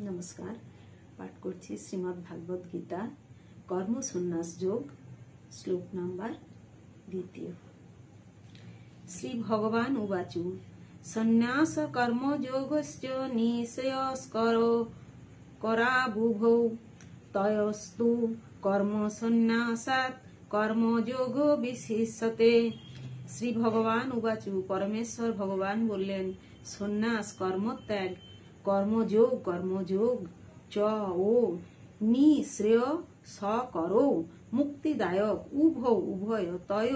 नमस्कार। पाठ करछि श्रीमद् भागवत गीता कर्म सन्यास योग श्लोक नंबर 2। श्री भगवान उवाचु सन्यास कर्म योगश्च निश्चयस्करो कराबुभौ तयस्तु कर्म सन्यासात् कर्म योगो विशिष्यते। श्री भगवान उवाचु परमेश्वर भगवान बोलें सन्यास कर्मत्याग कर्मयोग च ओ निश्रेय सकरो मुक्तिदायक उभय तय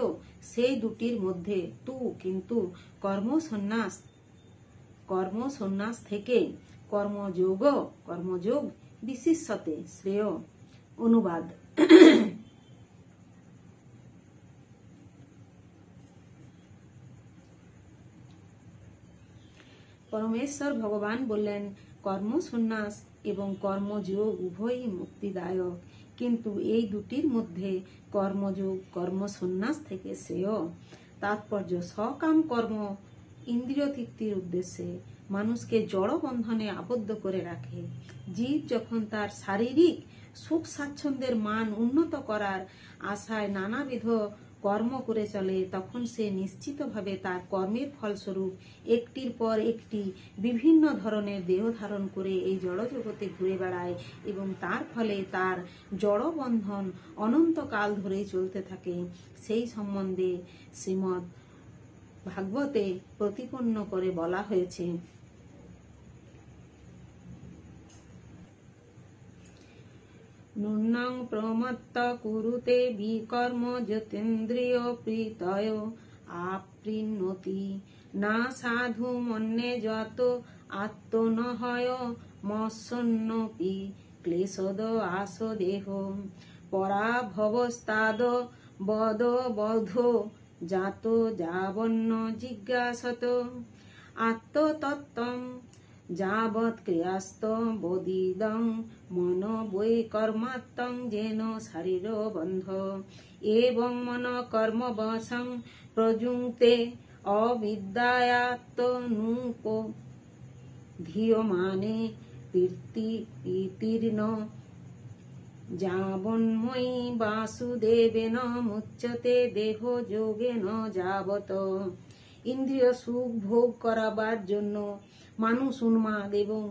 সেই দুটির মধ্যে তু কিন্তু কর্ম সন্ন্যাস থেকে কর্মযোগ বিশিষ্যতে শ্রেয়। অনুবাদ। परमेश्वर भगवान बोलें कर्म सन्यास एवं कर्मयोग उभयই मुक्तिदायक, किन्तु এই দুটির মধ্যে কর্মযোগ কর্ম সন্ন্যাস থেকে শ্রেয়। তাৎপর্য সকাম কর্ম ইন্দ্রিয় তৃপ্তির উদ্দেশ্যে মানুষকে জড় বন্ধনে আবদ্ধ করে রাখে। জীব যখন তার শারীরিক সুখ স্বাচ্ছন্দ্যের মান উন্নত করার আশায় নানাবিধ কর্ম করে চলে, তখন সে নিশ্চিতভাবে তার কর্মের ফলস্বরূপ একটির পর একটি বিভিন্ন ধরনের দেহ ধারণ করে এই জড় জগতে ঘুরে বেড়ায় এবং তার ফলে তার জড় বন্ধন অনন্তকাল ধরে চলতে থাকে। সেই সম্বন্ধে শ্রীমদ্ ভাগবতে প্রতিপন্ন করে বলা হয়েছে নুন্নং প্রমত্ত কুরুতে বিকর্ম যতেন্দ্রিয় প্রীতয় আপৃণোতি না সাধু মন্যে যত আত্মনহয় মৎসন্নপি ক্লেশদ আস দেহ পরাভবস্তাদ বদ বধ জাত যাবন্ন জিজ্ঞাসত আত্মতত্ত্বম যাবৎ ক্রিয়াস্ত বদিদং মন বৈ কর্মাত্মং যেন শরীর বন্ধ এবং মন কর্মবশং প্রযুক্তে অবিদ্যায়াত্মনুপ ধীয়মানে প্রীতির্ন যাবন্ময়ী বাসুদেবেন মুচ্যতে দেহ যোগেন যাবত। ইন্দ্রিয় সুখ ভোগ করাবার জন্য মানুষ উন্মাদ এবং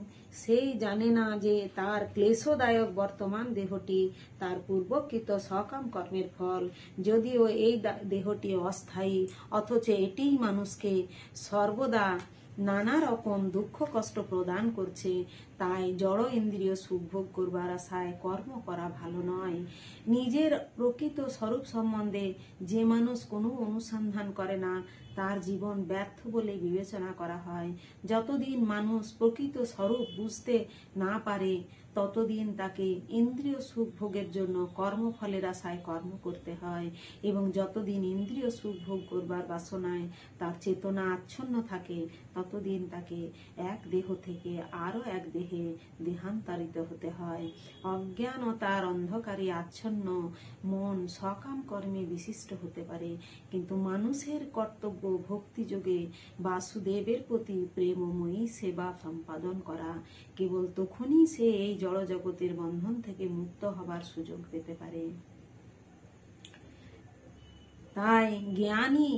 সেই জানে না যে তার ক্লেশদায়ক বর্তমান দেহটি তার পূর্বকৃত সকাম কর্মের ফল। যদিও এই দেহটি অস্থায়ী, অথচ এটিই মানুষকে সর্বদা নানা রকম দুঃখ কষ্ট প্রদান করছে। তাই জড় ইন্দ্রিয় সুখ ভোগ করবার আশায় কর্ম করা ভালো নয়। নিজের প্রকৃত স্বরূপ সম্বন্ধে যে মানুষ কোনো অনুসন্ধান করে না, তার জীবন ব্যর্থ বলে বিবেচনা করা হয়। যতদিন মানুষ প্রকৃত স্বরূপ বুঝতে না পারে, ততদিন তাকে ইন্দ্রিয় সুখ ভোগের জন্য কর্মফলের আশায় কর্ম করতে হয়, এবং যতদিন ইন্দ্রিয় সুখ ভোগ করবার বাসনায় তার চেতনা আচ্ছন্ন থাকে, ততদিন তাকে এক দেহ থেকে আরো এক দেহে দেহান্তরিত হতে হয়। অজ্ঞানতার অন্ধকারে আচ্ছন্ন মন সকাম কর্মে বিশিষ্ট হতে পারে, কিন্তু মানুষের কর্তব্য ভক্তিযোগে বাসুদেবের প্রতি প্রেমময়ী সেবা সম্পাদন করা। কেবল তখনই সে এই জড় জগতের বন্ধন থেকে মুক্ত হবার সুযোগ পেতে পারে। তাই জ্ঞানী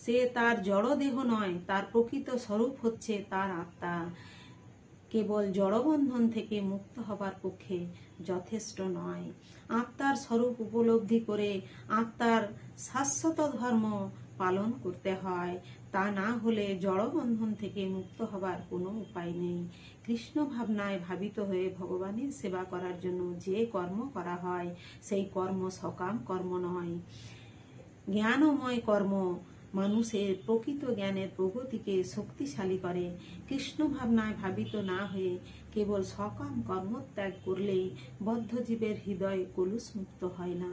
সে তার জড় দেহ নয়, তার প্রকৃত স্বরূপ হচ্ছে তার আত্মা। কেবল জড়বন্ধন থেকে মুক্ত হবার পক্ষে যথেষ্ট নয়। আত্মার স্বরূপ উপলব্ধি করে আত্মার শাশ্বত ধর্ম পালন করতে হয়। তা না হলে জড়বন্ধন থেকে মুক্ত হবার কোনো উপায় নেই। কৃষ্ণ ভাবনায় ভাবিত হয়ে ভগবানের সেবা করার জন্য যে কর্ম করা হয়, সেই কর্ম সকাম কর্ম নয়, জ্ঞানময় কর্ম মানুষের প্রকৃত জ্ঞানের প্রগতিকে শক্তিশালী করে। কৃষ্ণ ভাবনায় ভাবিত না হয়ে কেবল সকাম কর্মত্যাগ করলে বদ্ধজীবের হৃদয় কলুষমুক্ত হয় না।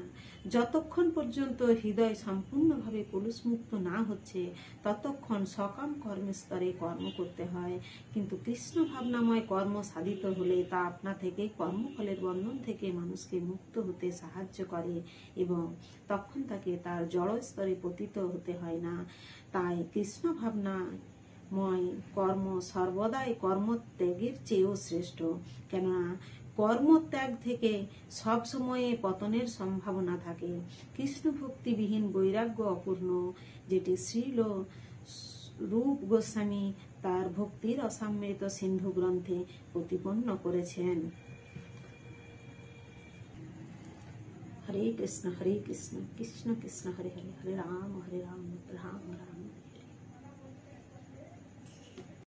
যতক্ষণ পর্যন্ত হৃদয় সম্পূর্ণভাবে কলুষমুক্ত না হচ্ছে, ততক্ষণ সকাম কর্মস্তরে কর্ম করতে হয়। কিন্তু কৃষ্ণ ভাবনাময় কর্ম সাধিত হলে তা আপনা থেকে কর্মফলের বন্ধন থেকে মানুষকে মুক্ত হতে সাহায্য করে, এবং তখন তাকে তার জড় স্তরে পতিত হতে হয় না। তাই কৃষ্ণ ভাবনা ময় কর্ম সর্বদাই কর্মত্যাগের চেয়েও শ্রেষ্ঠ। কেননা কর্মত্যাগ থেকে সবসময়ে পতনের সম্ভাবনা থাকে। কৃষ্ণ ভক্তিবিহীন বৈরাগ্য অপূর্ণ, যেটি শ্রীল রূপ গোস্বামী তার ভক্তির অসামৃত সিন্ধু গ্রন্থে প্রতিপন্ন করেছেন। হরে কৃষ্ণ কৃষ্ণ কৃষ্ণ হরে হরে, হরে রাম রাম রাম।